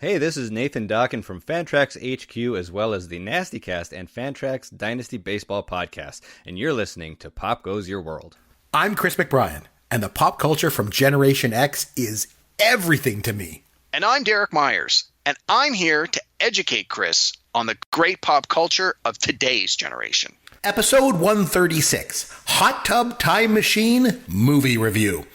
Hey, this is Nathan Dawkin from Fantrax HQ, as well as the NastyCast and Fantrax Dynasty Baseball Podcast, and you're listening to Pop Goes Your World. I'm Chris McBrien, and the pop culture from Generation X is everything to me. And I'm Derek Myers, and I'm here to educate Chris on the great pop culture of today's generation. Episode 136, Hot Tub Time Machine Movie Review.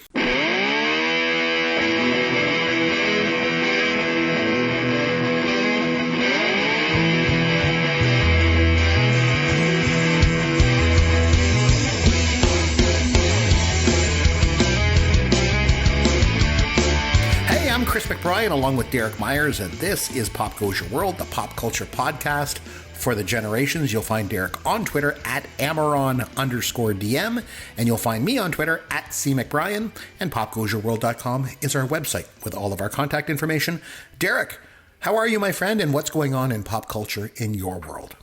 Chris McBrien along with Derek Myers, and this is Pop Goes Your World, the pop culture podcast for the generations. You'll find Derek on Twitter at Amaron_DM, and you'll find me on Twitter at CMcBrien, and popgoesyourworld.com is our website with all of our contact information. Derek, how are you, my friend, and what's going on in pop culture in your world?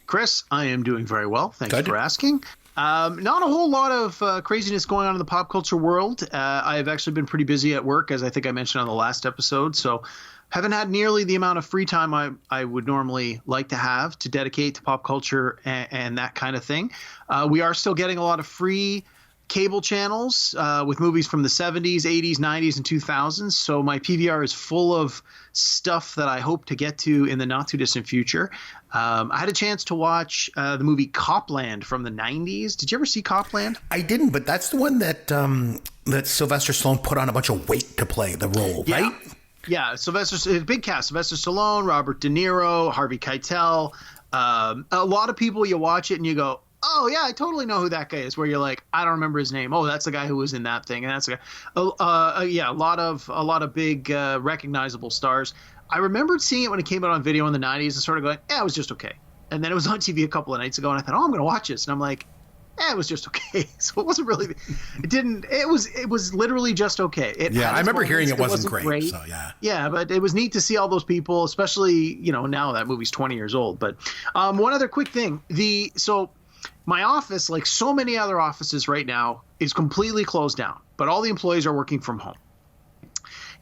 Chris, I am doing very well. Thanks for asking. Not a whole lot of craziness going on in the pop culture world. I've actually been pretty busy at work, as I think I mentioned on the last episode. So haven't had nearly the amount of free time I would normally like to have to dedicate to pop culture and that kind of thing. We are still getting a lot of free cable channels with movies from the 70s, 80s, 90s, and 2000s. So my PVR is full of stuff that I hope to get to in the not too distant future. I had a chance to watch the movie Copland from the 90s. Did you ever see Copland? I didn't, but that's the one that that Sylvester Stallone put on a bunch of weight to play the role, right? Yeah, big cast. Sylvester Stallone, Robert De Niro, Harvey Keitel. A lot of people, you watch it and you go, oh, yeah, I totally know who that guy is, where you're like, I don't remember his name. Oh, that's the guy who was in that thing. And that's the guy. Yeah, a lot of big recognizable stars. I remembered seeing it when it came out on video in the 90s and sort of going, it was just okay. And then it was on TV a couple of nights ago, and I thought, I'm going to watch this. And I'm like, it was just okay. So it wasn't really – it was literally just okay. I remember hearing it wasn't great. So, yeah. Yeah, but it was neat to see all those people, especially, now that movie's 20 years old. But one other quick thing. My office, like so many other offices right now, is completely closed down, but all the employees are working from home.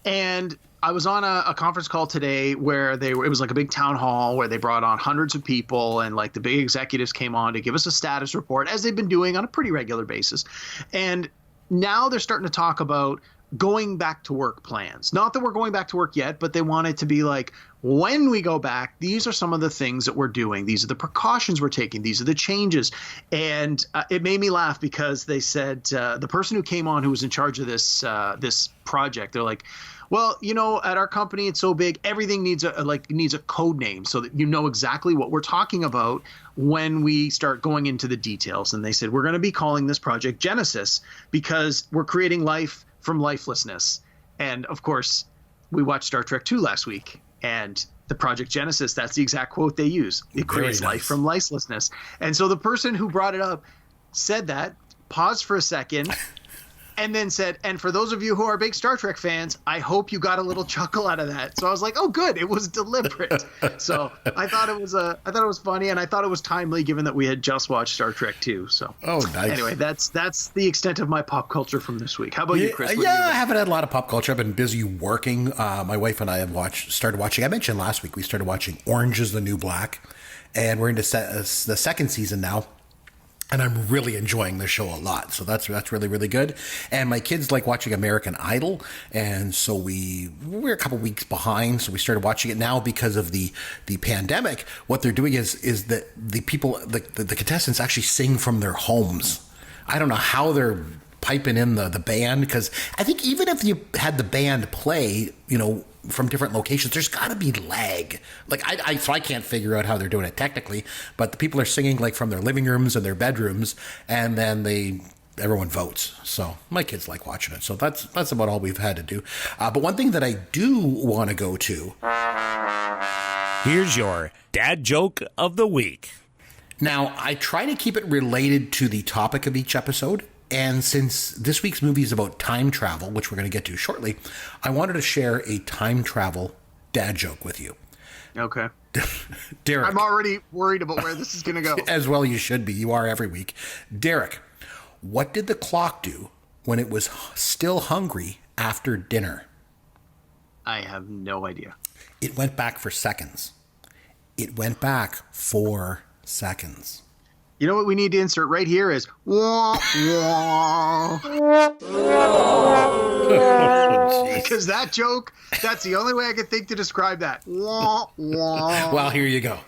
And I was on a conference call today where it was like a big town hall where they brought on hundreds of people, and like the big executives came on to give us a status report, as they've been doing on a pretty regular basis. And now they're starting to talk about going back to work plans. Not that we're going back to work yet, but they want it to be like, when we go back, these are some of the things that we're doing. These are the precautions we're taking. These are the changes. And it made me laugh because they said the person who came on who was in charge of this project, they're like, well, at our company, it's so big, everything needs a code name so that you know exactly what we're talking about when we start going into the details. And they said, we're going to be calling this project Genesis because we're creating life from lifelessness. And of course, we watched Star Trek II last week, and the Project Genesis, that's the exact quote they use. It creates life from lifelessness. And so the person who brought it up said that, paused for a second, and then said, and for those of you who are big Star Trek fans, I hope you got a little chuckle out of that. So I was like, oh, good. It was deliberate. So I thought it was funny, and I thought it was timely given that we had just watched Star Trek 2. So nice. Anyway, that's the extent of my pop culture from this week. How about you, Chris? I haven't had a lot of pop culture. I've been busy working. My wife and I have started watching. I mentioned last week we started watching Orange is the New Black, and we're into the second season now. And I'm really enjoying the show a lot. So that's really, really good. And my kids like watching American Idol. And so we're a couple weeks behind. So we started watching it now because of the pandemic. What they're doing is that the people, the contestants actually sing from their homes. I don't know how they're piping in the band, because I think even if you had the band play, from different locations, there's got to be lag. Like so I can't figure out how they're doing it technically, but the people are singing like from their living rooms and their bedrooms, and then everyone votes. So my kids like watching it. So that's about all we've had to do. But one thing that I do want to go to. Here's your dad joke of the week. Now, I try to keep it related to the topic of each episode. And since this week's movie is about time travel, which we're going to get to shortly, I wanted to share a time travel dad joke with you. Okay. Derek. I'm already worried about where this is going to go. As well you should be. You are every week. Derek, what did the clock do when it was still hungry after dinner? I have no idea. It went back for seconds. It went back 4 seconds. You know what we need to insert right here is wah, wah. Because that joke, that's the only way I could think to describe that. Wah, wah. Well, here you go.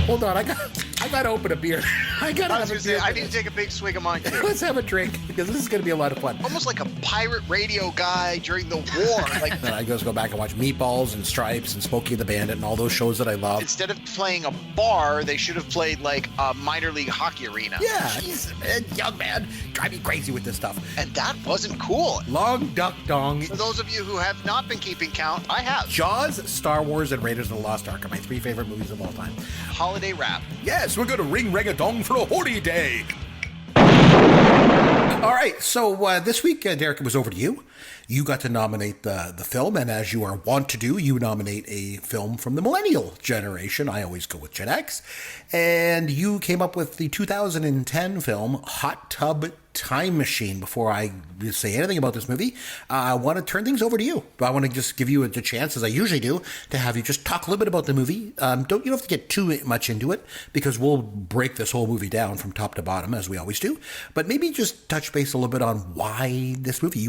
Hold on, I got to open a beer. I got to have a beer. I need to take a big swig of mine too. Let's have a drink because this is going to be a lot of fun. Almost like a pirate radio guy during the war. Like, Then I just go back and watch Meatballs and Stripes and Smokey the Bandit and all those shows that I love. instead of playing a bar, they should have played like a minor league hockey arena. Yeah, he's a young man. Drive me crazy with this stuff. And that wasn't cool. Long Duck Dong. For those of you who have not been keeping count, I have. Jaws, Star Wars, and Raiders of the Lost Ark are my 3 favorite movies of all time. Holiday rap. Yes, we're going to ring rang-a-dong for a holy day. All right, so this week, Derek, it was over to you. You got to nominate the film, and as you are wont to do, you nominate a film from the millennial generation. I always go with Gen X. And you came up with the 2010 film Hot Tub Time Machine. Before I say anything about this movie, I want to turn things over to you. I want to just give you a chance, as I usually do, to have you just talk a little bit about the movie. You don't have to get too much into it, because we'll break this whole movie down from top to bottom, as we always do. But maybe just touch base a little bit on why this movie.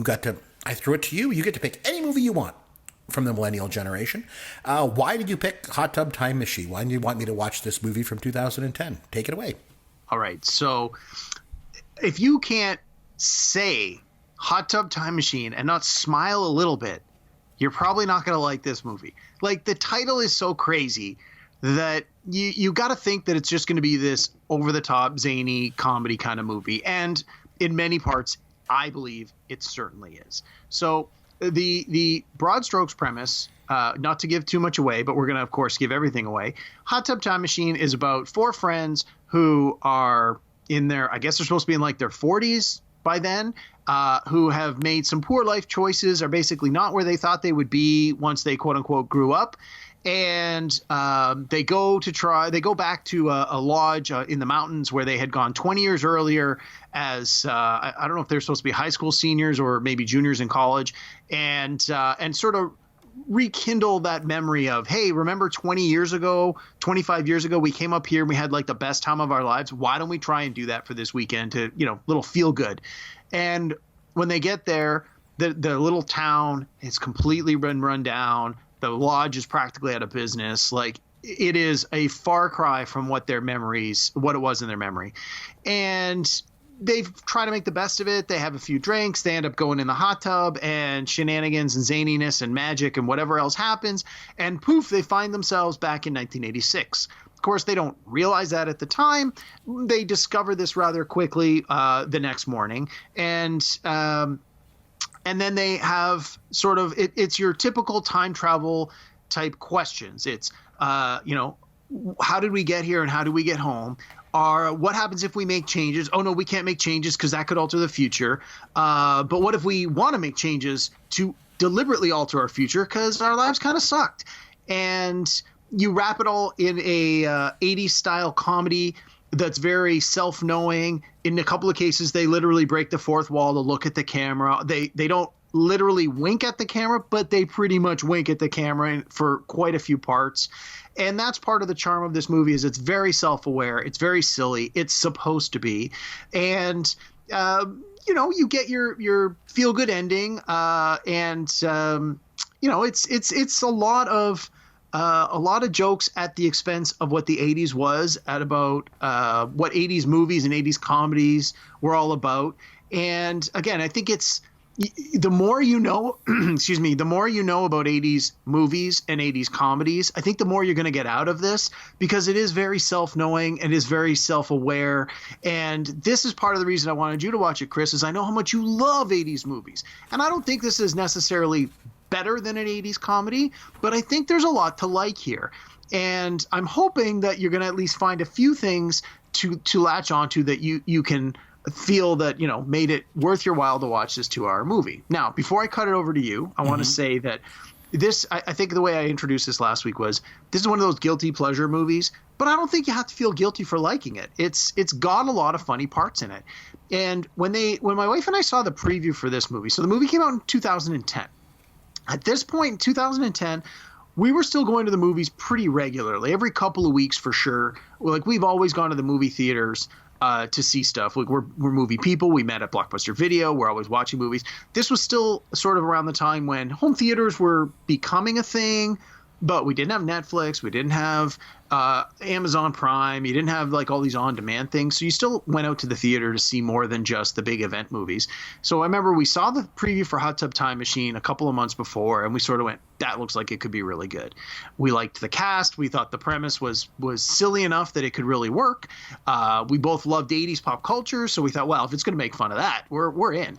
I threw it to you. You get to pick any movie you want from the millennial generation. Why did you pick Hot Tub Time Machine? Why did you want me to watch this movie from 2010? Take it away. All right. So if you can't say Hot Tub Time Machine and not smile a little bit, you're probably not going to like this movie. Like, the title is so crazy that you got to think that it's just going to be this over-the-top, zany comedy kind of movie. And in many parts, I believe it certainly is. So the broad strokes premise, not to give too much away, but we're going to, of course, give everything away. Hot Tub Time Machine is about 4 friends who are in their, I guess they're supposed to be in like their 40s by then, who have made some poor life choices, are basically not where they thought they would be once they quote unquote grew up. And they go back to a lodge in the mountains where they had gone 20 years earlier as I don't know if they're supposed to be high school seniors or maybe juniors in college, and sort of rekindle that memory of, hey, remember 25 years ago, we came up here and we had like the best time of our lives. Why don't we try and do that for this weekend to, little feel good. And when they get there, the little town is completely run down. The lodge is practically out of business. Like, it is a far cry from what it was in their memory. And they've tried to make the best of it. They have a few drinks. They end up going in the hot tub, and shenanigans and zaniness and magic and whatever else happens. And poof, they find themselves back in 1986. Of course, they don't realize that at the time. They discover this rather quickly the next morning. And then they have sort of it's your typical time travel type questions. It's, how did we get here and how do we get home? What happens if we make changes? Oh, no, we can't make changes because that could alter the future. But what if we want to make changes to deliberately alter our future because our lives kind of sucked? And you wrap it all in a 80s style comedy that's very self-knowing. In a couple of cases, they literally break the fourth wall to look at the camera. They don't literally wink at the camera, but they pretty much wink at the camera for quite a few parts. And that's part of the charm of this movie, is it's very self-aware. It's very silly. It's supposed to be. And, you get your feel-good ending. It's a lot of jokes at the expense of what the 80s was, at about what 80s movies and 80s comedies were all about. And again, I think it's the more you know, the more you know about 80s movies and 80s comedies, I think the more you're going to get out of this, because it is very self-knowing. It is very self-aware. And this is part of the reason I wanted you to watch it, Chris, is I know how much you love 80s movies. And I don't think this is necessarily better than an 80s comedy, but I think there's a lot to like here. And I'm hoping that you're going to at least find a few things to latch onto that you can feel that, made it worth your while to watch this 2-hour movie. Now, before I cut it over to you, I want to say that this, I think the way I introduced this last week was, this is one of those guilty pleasure movies, but I don't think you have to feel guilty for liking it. It's got a lot of funny parts in it. And when my wife and I saw the preview for this movie, so the movie came out in 2010. At this point in 2010, we were still going to the movies pretty regularly, every couple of weeks for sure. Like, we've always gone to the movie theaters to see stuff. Like, we're movie people. We met at Blockbuster Video. We're always watching movies. This was still sort of around the time when home theaters were becoming a thing, but we didn't have Netflix. We didn't have Amazon Prime. You didn't have like all these on-demand things. So you still went out to the theater to see more than just the big event movies. So I remember we saw the preview for Hot Tub Time Machine a couple of months before, and we sort of went, that looks like it could be really good. We liked the cast. We thought the premise was silly enough that it could really work. We both loved 80s pop culture. So we thought, well, if it's going to make fun of that, we're in.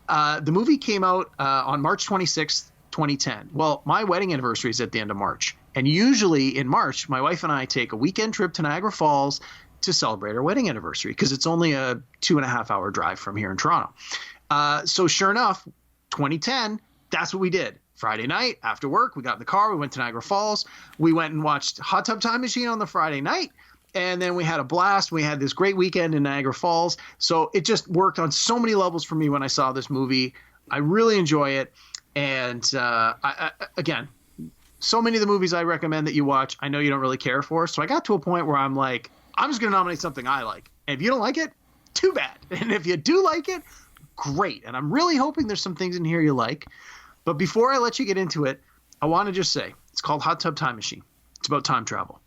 The movie came out on March 26th, 2010. Well, my wedding anniversary is at the end of March. And usually in March, my wife and I take a weekend trip to Niagara Falls to celebrate our wedding anniversary because it's only a 2.5-hour drive from here in Toronto. So sure enough, 2010, that's what we did. Friday night after work, we got in the car. We went to Niagara Falls. We went and watched Hot Tub Time Machine on the Friday night. And then we had a blast. We had this great weekend in Niagara Falls. So it just worked on so many levels for me when I saw this movie. I really enjoy it. And again, so many of the movies I recommend that you watch, I know you don't really care for. So I got to a point where I'm like, I'm just going to nominate something I like. And if you don't like it, too bad. And if you do like it, great. And I'm really hoping there's some things in here you like. But before I let you get into it, I want to just say it's called Hot Tub Time Machine. It's about time travel.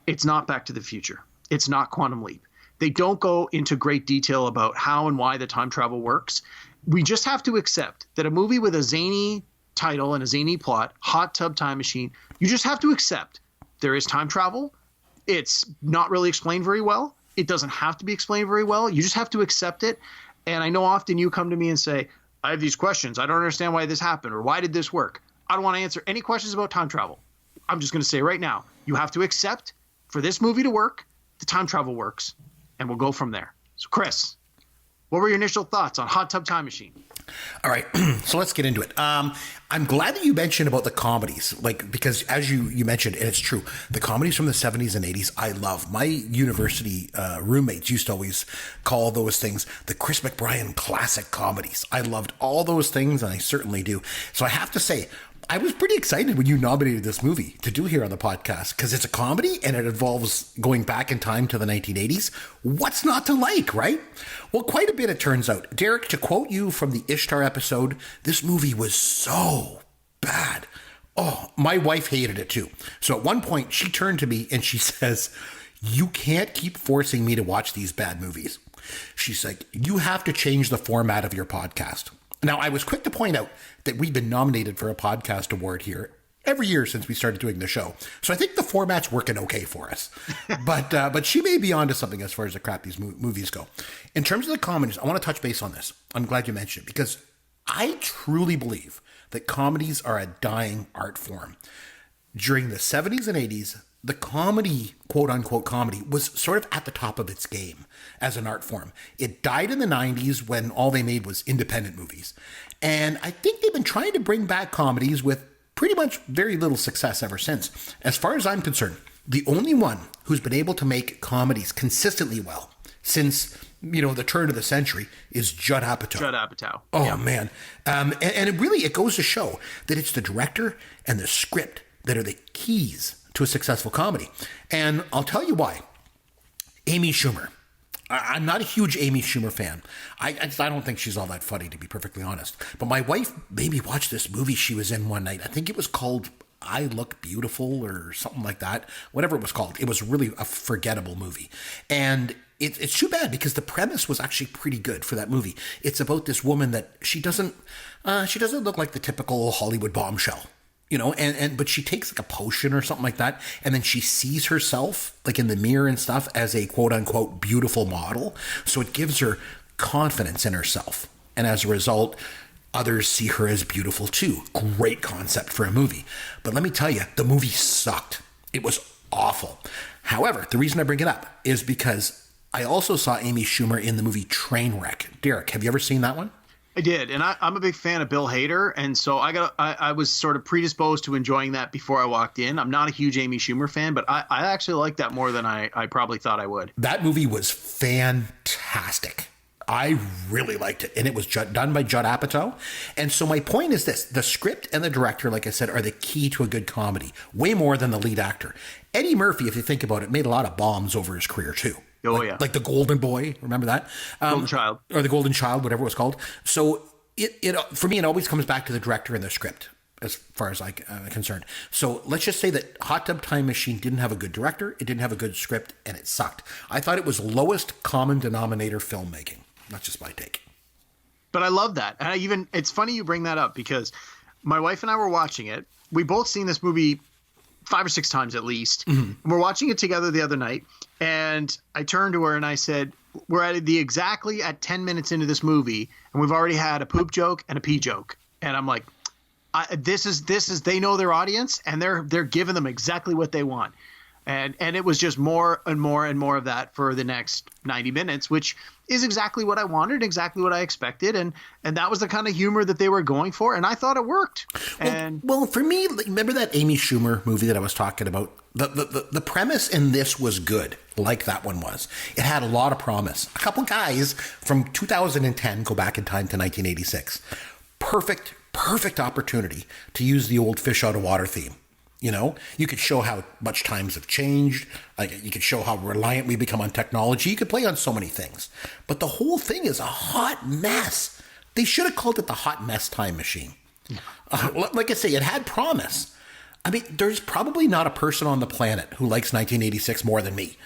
It's not Back to the Future. It's not Quantum Leap. They don't go into great detail about how and why the time travel works. We just have to accept that a movie with a zany title and a zany plot, Hot Tub Time Machine, you just have to accept there is time travel. It's not really explained very well. It doesn't have to be explained very well. You just have to accept it. And I know often you come to me and say, I have these questions. I don't understand why this happened or why did this work? I don't want to answer any questions about time travel. I'm just going to say right now, you have to accept for this movie to work, the time travel works, and we'll go from there. So Chris, what were your initial thoughts on Hot Tub Time Machine? All right, so let's get into it. I'm glad that you mentioned about the comedies, like, because as you mentioned, and it's true, the comedies from the 70s and 80s, I love. My university roommates used to always call those things the Chris McBrien classic comedies. I loved all those things, and I certainly do. So I have to say, I was pretty excited when you nominated this movie to do here on the podcast because it's a comedy and it involves going back in time to the 1980s. What's not to like, right? Well, quite a bit, it turns out. Derek, to quote you from the Ishtar episode, this movie was so bad. Oh, my wife hated it too. So at one point, she turned to me and she says, you can't keep forcing me to watch these bad movies. She's like, you have to change the format of your podcast. Now, I was quick to point out that we've been nominated for a podcast award here every year since we started doing the show. So I think the format's working okay for us. But she may be onto something as far as the crap these movies go. In terms of the comedies, I want to touch base on this. I'm glad you mentioned it because I truly believe that comedies are a dying art form. During the 70s and 80s, the comedy, quote unquote comedy, was sort of at the top of its game as an art form. It died in the 90s when all they made was independent movies. And I think they've been trying to bring back comedies with pretty much very little success ever since. As far as I'm concerned, the only one who's been able to make comedies consistently well since, the turn of the century is Judd Apatow. Judd Apatow. Oh, yeah. Man. And it goes to show that it's the director and the script that are the keys to a successful comedy. And I'll tell you why. Amy Schumer. I'm not a huge Amy Schumer fan. I don't think she's all that funny, to be perfectly honest. But my wife made me watch this movie she was in one night. I think it was called I Look Beautiful or something like that. Whatever it was called. It was really a forgettable movie. And it's too bad because the premise was actually pretty good for that movie. It's about this woman that she doesn't look like the typical Hollywood bombshell. But she takes like a potion or something like that. And then she sees herself like in the mirror and stuff as a quote unquote beautiful model. So it gives her confidence in herself. And as a result, others see her as beautiful too. Great concept for a movie. But let me tell you, the movie sucked. It was awful. However, the reason I bring it up is because I also saw Amy Schumer in the movie Trainwreck. Derek, have you ever seen that one? I did, and I'm a big fan of Bill Hader, and so I was sort of predisposed to enjoying that before I walked in. I'm not a huge Amy Schumer fan, but I actually like that more than I probably thought I would. That movie was fantastic. I really liked it, and it was done by Judd Apatow. And so my point is this: the script and the director, like I said, are the key to a good comedy, way more than the lead actor. Eddie Murphy, if you think about it, made a lot of bombs over his career too. Oh, yeah. Like The Golden Boy, remember that? Golden Child. Or The Golden Child, whatever it was called. So it for me, it always comes back to the director and the script, as far as I'm concerned. So let's just say that Hot Tub Time Machine didn't have a good director, it didn't have a good script, and it sucked. I thought it was lowest common denominator filmmaking. That's just my take. But I love that. And it's funny you bring that up because my wife and I were watching it. We both seen this movie 5 or 6 times at least. Mm-hmm. And we're watching it together the other night. And I turned to her and I said, we're exactly at 10 minutes into this movie, and we've already had a poop joke and a pee joke. And I'm like, this is they know their audience, and they're giving them exactly what they want. And it was just more and more and more of that for the next 90 minutes, which is exactly what I wanted, exactly what I expected. And that was the kind of humor that they were going for. And I thought it worked. Well, for me, remember that Amy Schumer movie that I was talking about? The premise in this was good, like that one was. It had a lot of promise. A couple guys from 2010 go back in time to 1986. Perfect opportunity to use the old fish out of water theme. You know, you could show how much times have changed. Like, you could show how reliant we become on technology. You could play on so many things. But the whole thing is a hot mess. They should have called it the Hot Mess Time Machine. Like I say, it had promise. I mean, there's probably not a person on the planet who likes 1986 more than me.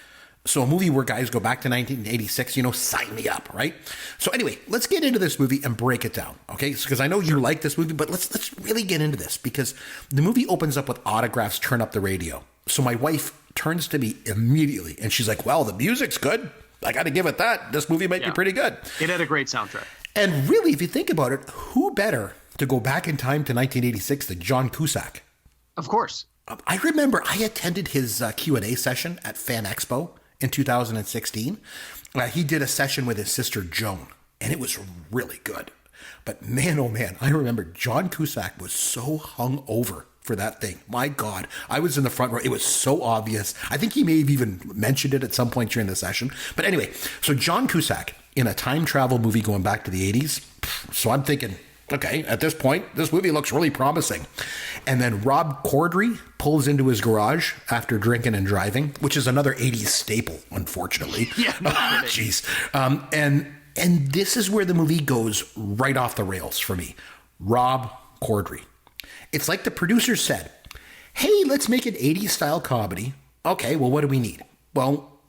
So a movie where guys go back to 1986, sign me up, right? So anyway, let's get into this movie and break it down, okay? Because I know you like this movie, but let's really get into this, because the movie opens up with Autograph's Turn Up the Radio. So my wife turns to me immediately, and she's like, well, the music's good. I got to give it that. This movie might be pretty good. It had a great soundtrack. And really, if you think about it, who better to go back in time to 1986 than John Cusack? Of course. I remember I attended his Q&A session at Fan Expo in 2016. He did a session with his sister Joan, and it was really good. But man, oh man, I remember John Cusack was so hung over for that thing. My God, I was in the front row. It was so obvious. I think he may have even mentioned it at some point during the session. But anyway, so John Cusack in a time travel movie going back to the 80s. So I'm thinking, okay, at this point, this movie looks really promising. And then Rob Corddry pulls into his garage after drinking and driving, which is another 80s staple, unfortunately. Yeah. Jeez. And this is where the movie goes right off the rails for me. Rob Corddry. It's like the producer said, hey, let's make an 80s style comedy. Okay, well, what do we need? Well,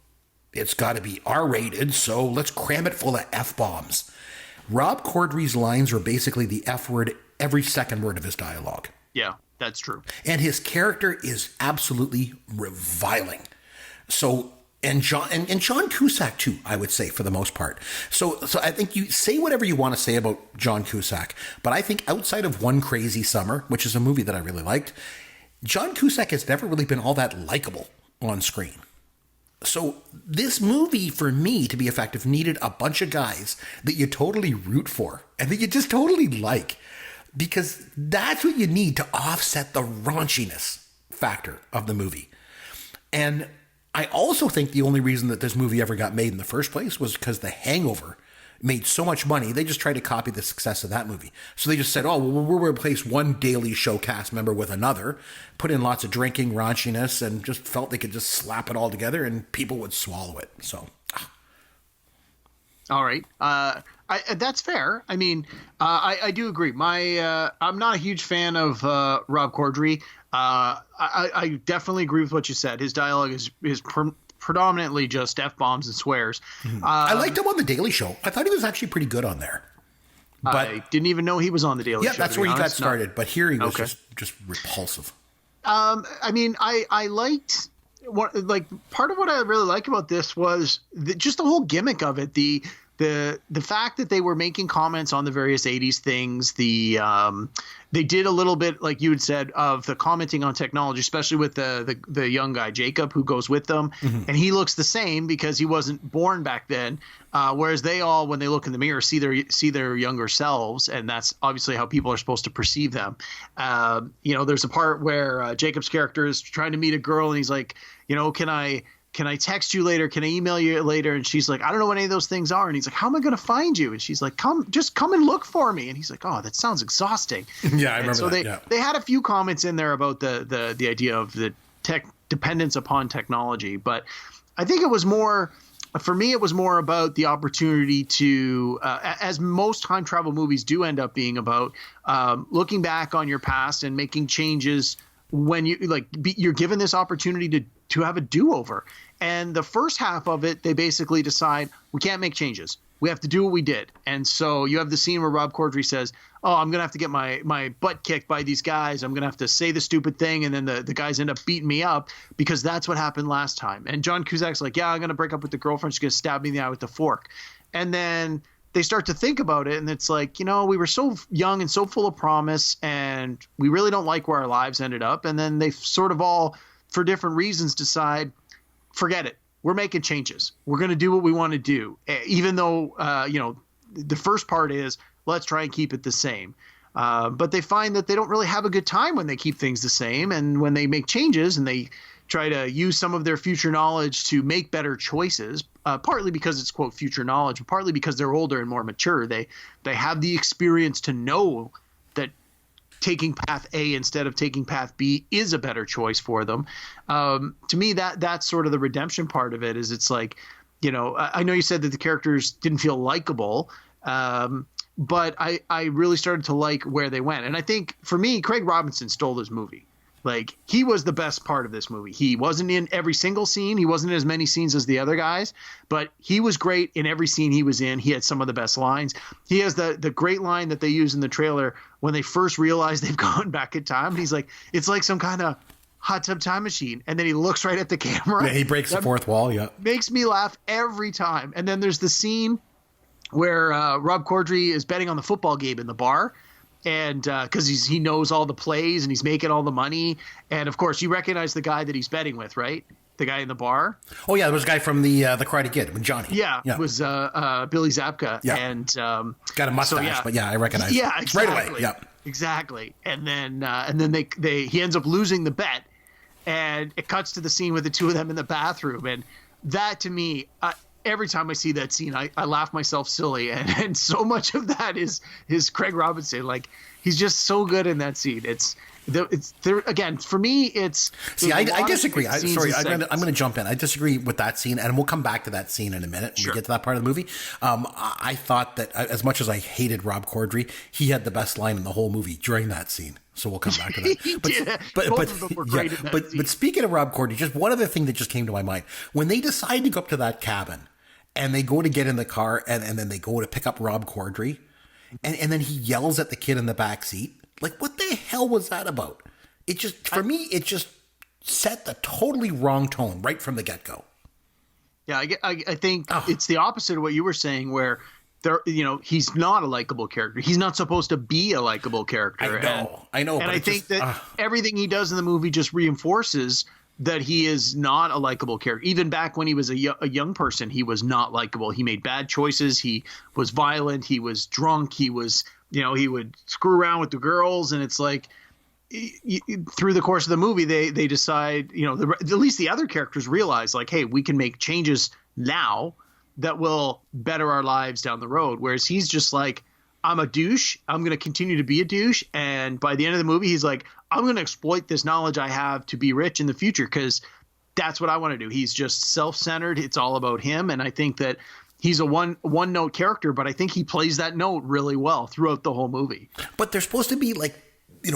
it's got to be R-rated, so let's cram it full of F-bombs. Rob Corddry's lines are basically the F word every second word of his dialogue. Yeah, that's true. And his character is absolutely reviling. So, and John Cusack too, I would say, for the most part. So I think you say whatever you want to say about John Cusack, but I think outside of One Crazy Summer, which is a movie that I really liked, John Cusack has never really been all that likable on screen. So this movie, for me to be effective, needed a bunch of guys that you totally root for and that you just totally like, because that's what you need to offset the raunchiness factor of the movie. And I also think the only reason that this movie ever got made in the first place was because The Hangover made so much money. They just tried to copy the success of that movie. So they just said, oh, well, we'll replace one Daily Show cast member with another, put in lots of drinking, raunchiness, and just felt they could just slap it all together and people would swallow it. So. All right. That's fair. I mean, I do agree. I'm not a huge fan of Rob Corddry. I definitely agree with what you said. His dialogue is predominantly just F-bombs and swears. I liked him on The Daily Show. I thought he was actually pretty good on there. But I didn't even know he was on The Daily Show. Yeah, that's where he got started. No. But here he was just repulsive. I mean, I liked part of what I really like about this was just the whole gimmick of it. The fact that they were making comments on the various 80s things, they did a little bit, like you had said, of the commenting on technology, especially with the young guy, Jacob, who goes with them. Mm-hmm. And he looks the same because he wasn't born back then. Whereas they all, when they look in the mirror, see their younger selves. And that's obviously how people are supposed to perceive them. There's a part where Jacob's character is trying to meet a girl and he's like, can I can I text you later? Can I email you later? And she's like, I don't know what any of those things are. And he's like, how am I going to find you? And she's like, just come and look for me. And he's like, oh, that sounds exhausting. Yeah, I remember so that. They had a few comments in there about the idea of the tech dependence upon technology. But I think it was more, for me, it was more about the opportunity to, as most time travel movies do end up being about, looking back on your past and making changes when you're given this opportunity to have a do-over. And the first half of it, they basically decide we can't make changes. We have to do what we did. And so you have the scene where Rob Corddry says, oh, I'm going to have to get my butt kicked by these guys. I'm going to have to say the stupid thing. And then the guys end up beating me up because that's what happened last time. And John Cusack's like, yeah, I'm going to break up with the girlfriend. She's going to stab me in the eye with the fork. And then they start to think about it. And it's like, we were so young and so full of promise and we really don't like where our lives ended up. And then they sort of all, for different reasons, decide, forget it. We're making changes. We're going to do what we want to do. Even though, the first part is let's try and keep it the same. But they find that they don't really have a good time when they keep things the same. And when they make changes and they try to use some of their future knowledge to make better choices, partly because it's, quote, future knowledge, but partly because they're older and more mature. They have the experience to know that taking path A instead of taking path B is a better choice for them. To me, that's sort of the redemption part of it. Is it's like, I know you said that the characters didn't feel likable, but I really started to like where they went. And I think for me, Craig Robinson stole this movie. Like, he was the best part of this movie. He wasn't in every single scene. He wasn't in as many scenes as the other guys, but he was great in every scene he was in. He had some of the best lines. He has the great line that they use in the trailer when they first realize they've gone back in time. And he's like, it's like some kind of hot tub time machine. And then he looks right at the camera. Yeah, he breaks the fourth wall. Yeah. Makes me laugh every time. And then there's the scene where Rob Corddry is betting on the football game in the bar. And because he knows all the plays and he's making all the money. And, of course, you recognize the guy that he's betting with, right? The guy in the bar. Oh, yeah. There was a guy from the Karate Kid with Johnny. Yeah. It was Billy Zabka. Yeah. And got a mustache, but, yeah, I recognize it. Yeah, exactly. Right away. Yeah. Exactly. And then he ends up losing the bet. And it cuts to the scene with the two of them in the bathroom. And that, to me, every time I see that scene, I laugh myself silly, and so much of that is Craig Robinson. Like, he's just so good in that scene. It's there again for me. I disagree. I'm going to jump in. I disagree with that scene, and we'll come back to that scene in a minute when we get to that part of the movie. I thought that as much as I hated Rob Corddry, he had the best line in the whole movie during that scene. So we'll come back to that. But speaking of Rob Corddry, just one other thing that just came to my mind. When they decide to go up to that cabin and they go to get in the car and then they go to pick up Rob Corddry and then he yells at the kid in the back seat. Like, what the hell was that about? It just, for me, it just set the totally wrong tone right from the get-go. Yeah, I think it's the opposite of what you were saying, where he's not a likable character. He's not supposed to be a likable character. I know. And I think that everything he does in the movie just reinforces that he is not a likable character. Even back when he was a young person, he was not likable. He made bad choices. He was violent. He was drunk. He was, he would screw around with the girls. And it's like, through the course of the movie, they decide, at least the other characters realize, like, hey, we can make changes now that will better our lives down the road. Whereas he's just like, I'm a douche. I'm going to continue to be a douche. And by the end of the movie, he's like, I'm going to exploit this knowledge I have to be rich in the future because that's what I want to do. He's just self-centered. It's all about him. And I think that he's a one-note character, but I think he plays that note really well throughout the whole movie. But they're supposed to be like,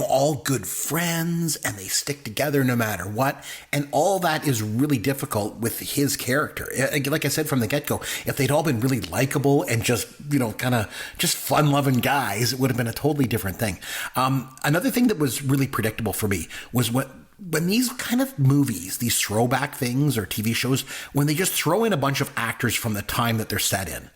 all good friends and they stick together no matter what. And all that is really difficult with his character. Like I said from the get-go, if they'd all been really likable and just, kind of just fun-loving guys, it would have been a totally different thing. Another thing that was really predictable for me was when these kind of movies, these throwback things or TV shows, when they just throw in a bunch of actors from the time that they're set in.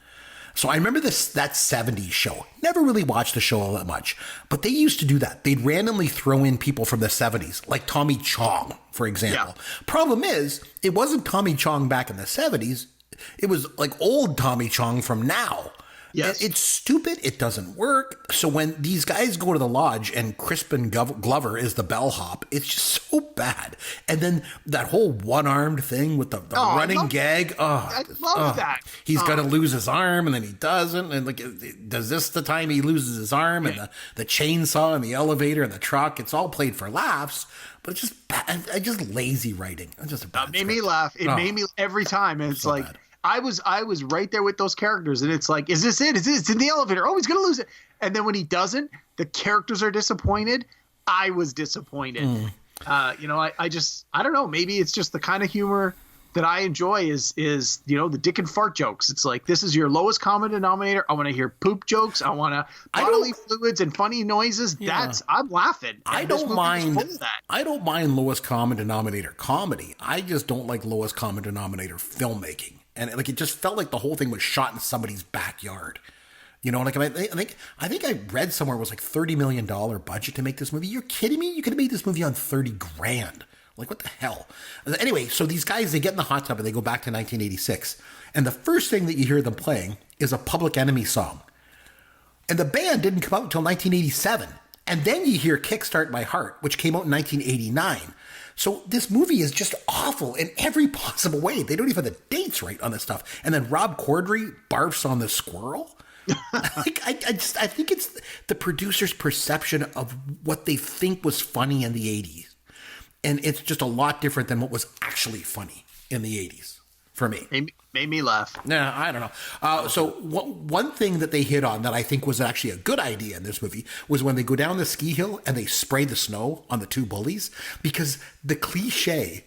So I remember that 70s show. Never really watched the show all that much, but they used to do that. They'd randomly throw in people from the 70s, like Tommy Chong, for example. Yeah. Problem is, it wasn't Tommy Chong back in the 70s. It was like old Tommy Chong from now. Yes. It's stupid. It doesn't work. So when these guys go to the lodge and Crispin Glover is the bellhop, it's just so bad. And then that whole one-armed thing with the running gag. I love that. He's going to lose his arm, and then he doesn't. And like, does this the time he loses his arm? And the chainsaw and the elevator and the truck. It's all played for laughs. But it's just bad. Just lazy writing. It's just a bad It made me laugh. It made me every time. And it's so like bad. I was right there with those characters, and it's like, is this it? Is this? It's in the elevator. Oh, he's gonna lose it. And then when he doesn't, the characters are disappointed. I was disappointed. I don't know. Maybe it's just the kind of humor that I enjoy is the dick and fart jokes. It's like, this is your lowest common denominator. I want to hear poop jokes. I want to bodily fluids and funny noises. Yeah. I'm laughing. I don't mind that. I don't mind lowest common denominator comedy. I just don't like lowest common denominator filmmaking. And like, it just felt like the whole thing was shot in somebody's backyard. You know, like I think I read somewhere it was like $30 million budget to make this movie. You're kidding me? You could have made this movie on $30,000. Like, what the hell? Anyway, so these guys, they get in the hot tub and they go back to 1986. And the first thing that you hear them playing is a Public Enemy song. And the band didn't come out until 1987. And then you hear Kickstart My Heart, which came out in 1989. So this movie is just awful in every possible way. They don't even have the dates right on this stuff. And then Rob Corddry barfs on the squirrel. I think it's the producer's perception of what they think was funny in the 80s. And it's just a lot different than what was actually funny in the 80s for me. Made me laugh. Nah, I don't know. So one thing that they hit on that I think was actually a good idea in this movie was when they go down the ski hill and they spray the snow on the two bullies, because the cliche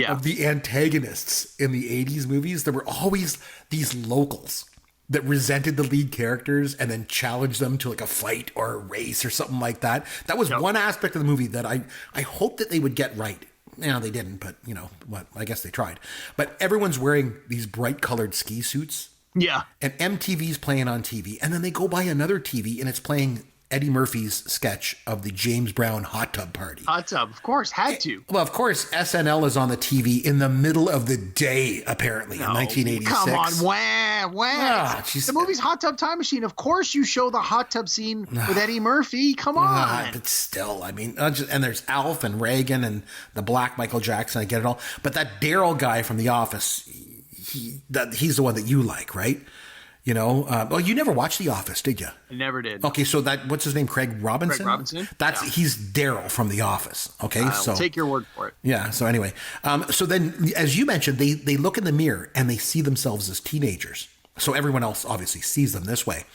of the antagonists in the 80s movies, there were always these locals that resented the lead characters and then challenged them to like a fight or a race or something like that. That was one aspect of the movie that I hope that they would get right. No, they didn't, but you know what? I guess they tried. But everyone's wearing these bright colored ski suits. Yeah. And MTV's playing on TV. And then they go by another TV and it's playing Eddie Murphy's sketch of the James Brown hot tub party. Hot tub, of course, had to. Well, of course, SNL is on the TV in the middle of the day, apparently, in 1986. Come on, wah. The movie's Hot Tub Time Machine. Of course you show the hot tub scene with Eddie Murphy. Come on. But still, I mean, and there's Alf and Reagan and the black Michael Jackson. I get it all. But that Daryl guy from The Office, he's the one that you like, right? You know, well, you never watched The Office, did you? I never did. Okay, so what's his name? Craig Robinson? Craig Robinson? He's Daryl from The Office. Okay, so take your word for it. Yeah. So anyway, so then, as you mentioned, they look in the mirror and they see themselves as teenagers. So everyone else obviously sees them this way,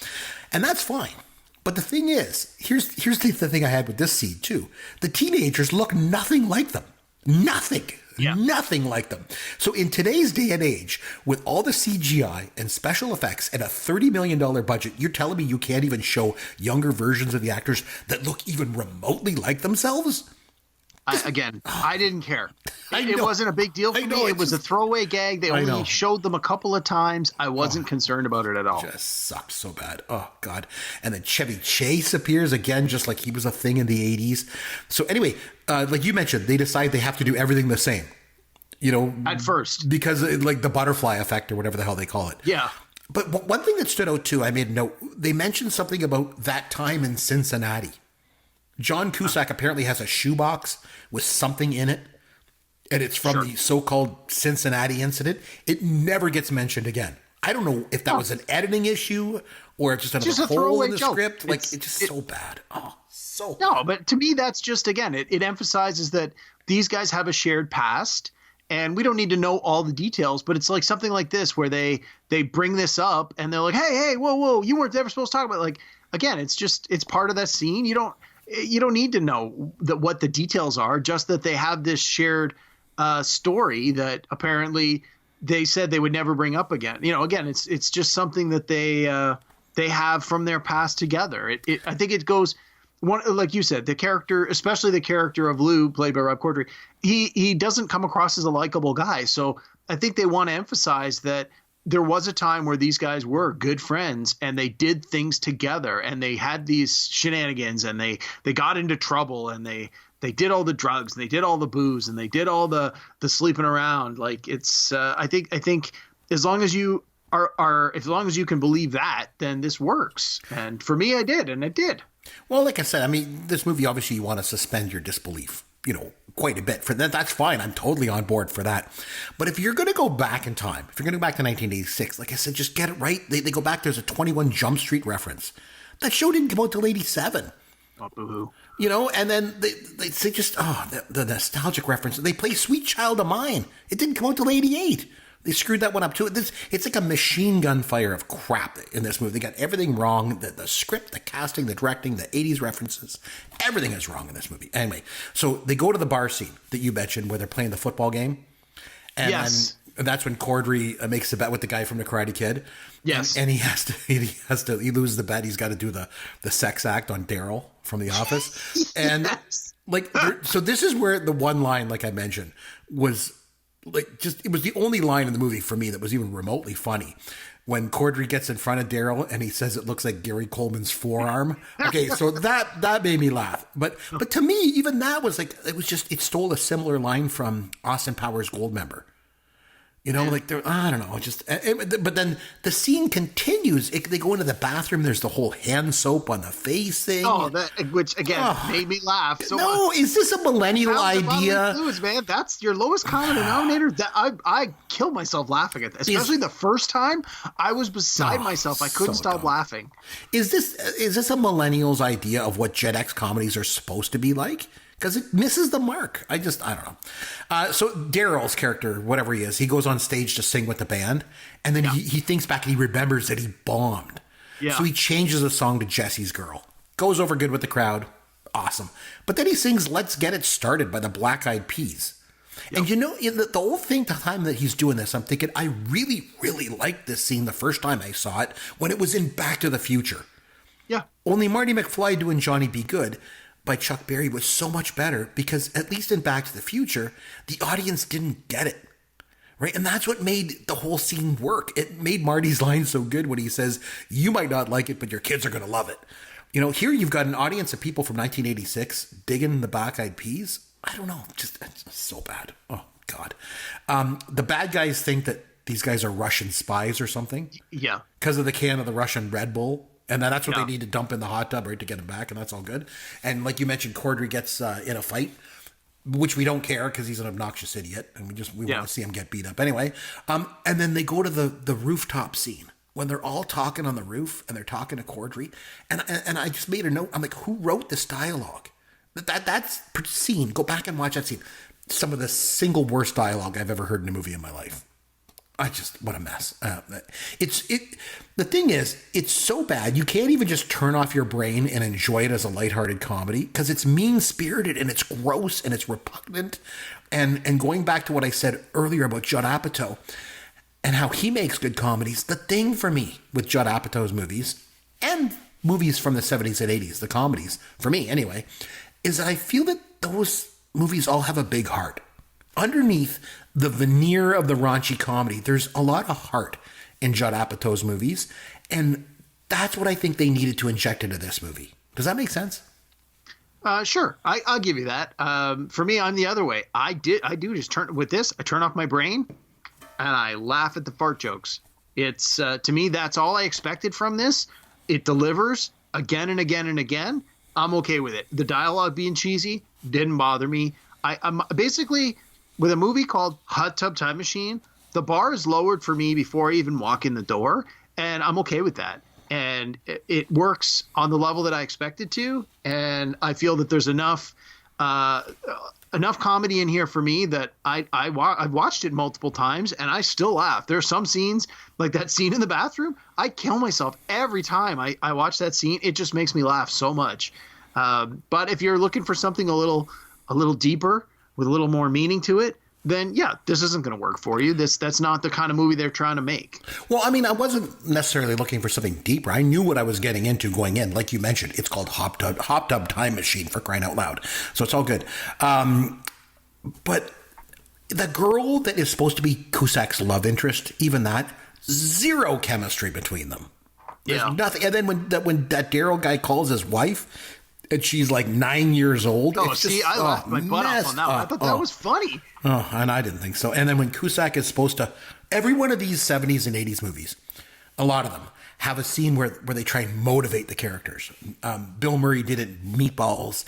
and that's fine. But the thing is, here's the thing I had with this scene too. The teenagers look nothing like them. Nothing. Yeah. Nothing like them. So in today's day and age, with all the CGI and special effects and a $30 million budget, you're telling me you can't even show younger versions of the actors that look even remotely like themselves? I didn't care. It wasn't a big deal for me. It was a throwaway gag. They only showed them a couple of times. I wasn't concerned about it at all. Just sucked so bad. Oh, God. And then Chevy Chase appears again, just like he was a thing in the 80s. So anyway, like you mentioned, they decide they have to do everything the same. You know, at first, because like the butterfly effect or whatever the hell they call it. Yeah. But one thing that stood out too, I made a note. They mentioned something about that time in Cincinnati. John Cusack apparently has a shoebox with something in it, and it's from the so-called Cincinnati incident. It never gets mentioned again. I don't know if that was an editing issue or just another hole in the script. Like, it's just so bad. Oh, so bad. No, but to me, that's just, again, it emphasizes that these guys have a shared past. And we don't need to know all the details, but it's like something like this where they bring this up and they're like, hey, whoa, you weren't ever supposed to talk about it. Like, again, it's part of that scene. You don't need to know what the details are, just that they have this shared story that apparently they said they would never bring up again. You know, again, it's just something that they have from their past together. I think it goes. Like you said, the character, especially the character of Lou, played by Rob Corddry, he doesn't come across as a likable guy. So I think they want to emphasize that there was a time where these guys were good friends and they did things together and they had these shenanigans and they got into trouble and they did all the drugs and they did all the booze and they did all the sleeping around. Like, it's I think as long as you are as long as you can believe that, then this works. And for me, I did, and it did. Well, like I said, I mean, this movie, obviously you want to suspend your disbelief, quite a bit. For that, that's fine. I'm totally on board for that. But if you're going to go back in time, if you're going to go back to 1986, like I said, just get it right. They go back, there's a 21 Jump Street reference. That show didn't come out till 87. Oh, boo-hoo. And then they just, the nostalgic reference. They play Sweet Child of Mine. It didn't come out till 88. They screwed that one up too. It's like a machine gun fire of crap in this movie. They got everything wrong. The script, the casting, the directing, the 80s references. Everything is wrong in this movie. Anyway, so they go to the bar scene that you mentioned where they're playing the football game. And yes. then that's when Cordry makes the bet with the guy from the Karate Kid. Yes. And he loses the bet. He's got to do the sex act on Daryl from The Office. And Yes. so this is where the one line, like I mentioned, was it was the only line in the movie for me that was even remotely funny. When Cordry gets in front of Daryl and he says it looks like Gary Coleman's forearm. Okay, so that made me laugh. But to me, even that was it stole a similar line from Austin Powers Goldmember. I don't know, but then the scene continues. They go into the bathroom. There's the whole hand soap on the face thing. Oh, which again made me laugh. So no, is this a millennial idea? Fluids, man, that's your lowest common denominator. That I killed myself laughing at that, especially the first time. I was beside myself. I couldn't stop laughing. Is this a millennial's idea of what Gen X comedies are supposed to be like? Because it misses the mark. I don't know. So Daryl's character, whatever he is, he goes on stage to sing with the band. And then he thinks back and he remembers that he bombed. Yeah. So he changes the song to Jesse's Girl. Goes over good with the crowd. Awesome. But then he sings Let's Get It Started by the Black Eyed Peas. Yep. And in the whole thing, the time that he's doing this, I'm thinking, I really, really liked this scene the first time I saw it when it was in Back to the Future. Yeah. Only Marty McFly doing Johnny Be Good by Chuck Berry was so much better because at least in Back to the Future, the audience didn't get it, right? And that's what made the whole scene work. It made Marty's line so good when he says, you might not like it, but your kids are going to love it. Here you've got an audience of people from 1986 digging the Black Eyed Peas. I don't know, just it's so bad. Oh, God. The bad guys think that these guys are Russian spies or something. Yeah. Because of the can of the Russian Red Bull. And that's what they need to dump in the hot tub, right, to get him back, and that's all good. And like you mentioned, Cordry gets in a fight, which we don't care because he's an obnoxious idiot, and we want to see him get beat up anyway. And then they go to the rooftop scene when they're all talking on the roof and they're talking to Cordry. And I just made a note. I'm like, who wrote this dialogue? That's scene. Go back and watch that scene. Some of the single worst dialogue I've ever heard in a movie in my life. What a mess. The thing is, it's so bad, you can't even just turn off your brain and enjoy it as a lighthearted comedy because it's mean-spirited and it's gross and it's repugnant. And going back to what I said earlier about Judd Apatow and how he makes good comedies, the thing for me with Judd Apatow's movies and movies from the 70s and 80s, the comedies, for me anyway, is that I feel that those movies all have a big heart. Underneath the veneer of the raunchy comedy, there's a lot of heart in Judd Apatow's movies, and that's what I think they needed to inject into this movie. Does that make sense? Sure, I'll give you that. For me, I'm the other way. I do just turn off my brain, and I laugh at the fart jokes. It's to me, that's all I expected from this. It delivers again and again and again. I'm okay with it. The dialogue being cheesy didn't bother me. I'm basically. With a movie called Hot Tub Time Machine, the bar is lowered for me before I even walk in the door, and I'm okay with that. And it works on the level that I expect it to, and I feel that there's enough comedy in here for me that I've watched it multiple times, and I still laugh. There are some scenes, like that scene in the bathroom, I kill myself every time I watch that scene. It just makes me laugh so much. But if you're looking for something a little deeper, with a little more meaning to it, then yeah, this isn't going to work for you. That's not the kind of movie they're trying to make. Well, I mean, I wasn't necessarily looking for something deeper. I knew what I was getting into going in. Like you mentioned, it's called Hot Tub Time Machine, for crying out loud. So it's all good. But the girl that is supposed to be Cusack's love interest, even that, zero chemistry between them. There's nothing. And then when that Daryl guy calls his wife, and she's like 9 years old. Oh, It's see, just, I laughed my butt off on that one. I thought that was funny. Oh, and I didn't think so. And then when Cusack is supposed to, every one of these 70s and 80s movies, a lot of them have a scene where they try and motivate the characters. Bill Murray did it in Meatballs.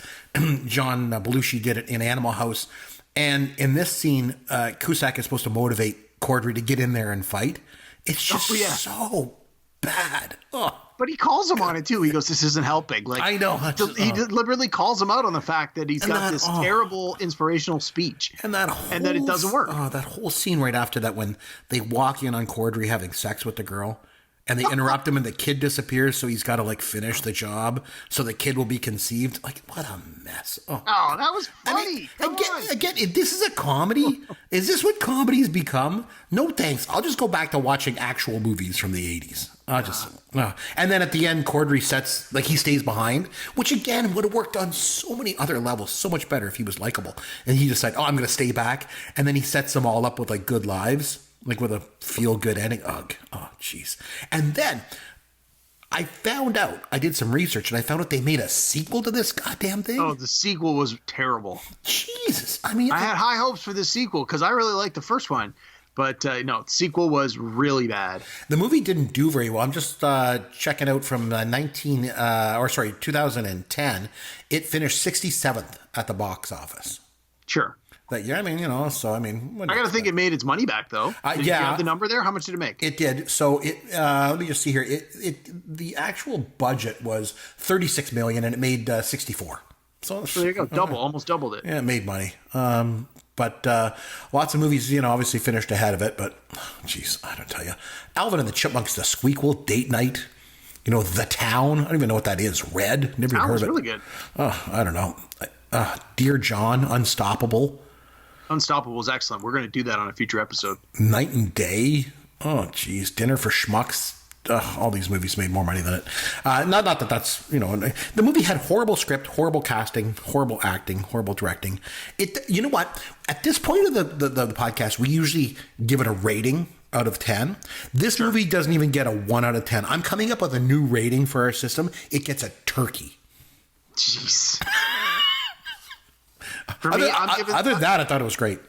John Belushi did it in Animal House. And in this scene, Cusack is supposed to motivate Cordry to get in there and fight. It's just so bad. Oh. But he calls him on it too. He goes, "This isn't helping." Like I know. He deliberately calls him out on the fact that he's got this terrible inspirational speech, and that it doesn't work. Oh, that whole scene right after that when they walk in on Cordry having sex with the girl, and they interrupt him, and the kid disappears, so he's got to like finish the job, so the kid will be conceived. Like, what a mess! Oh, that was funny. Again, this is a comedy. Is this what comedies become? No thanks. I'll just go back to watching actual movies from the 80s. And then at the end, Cordry he stays behind, which again would have worked on so many other levels, so much better if he was likable. And he decided, I'm going to stay back. And then he sets them all up with like good lives, like with a feel good ending. Ugh. Oh, jeez. And then I found out, I did some research and I found out they made a sequel to this goddamn thing. Oh, the sequel was terrible. Jesus. I mean, I had high hopes for this sequel because I really liked the first one. But no, the sequel was really bad. The movie didn't do very well. I'm just checking out from 2010. It finished 67th at the box office. Sure. That year, I mean, so I mean, I got to think it made its money back though. Did you have the number there? How much did it make? It did. So let me just see here. The actual budget was $36 million and it made 64. So there you go, almost doubled it. Yeah, it made money. But lots of movies, obviously finished ahead of it. But, geez, I don't tell you. Alvin and the Chipmunks, The Squeakquel, Date Night, The Town. I don't even know what that is. Red? Never even heard of it. Really good. Oh, I don't know. Dear John, Unstoppable. Unstoppable is excellent. We're going to do that on a future episode. Night and Day. Oh, geez. Dinner for Schmucks. All these movies made more money than it. Not that that's, the movie had horrible script, horrible casting, horrible acting, horrible directing. You know what? At this point of the podcast, we usually give it a rating out of 10. This movie doesn't even get a 1 out of 10. I'm coming up with a new rating for our system. It gets a turkey. Jeez. Other than that, I thought it was great.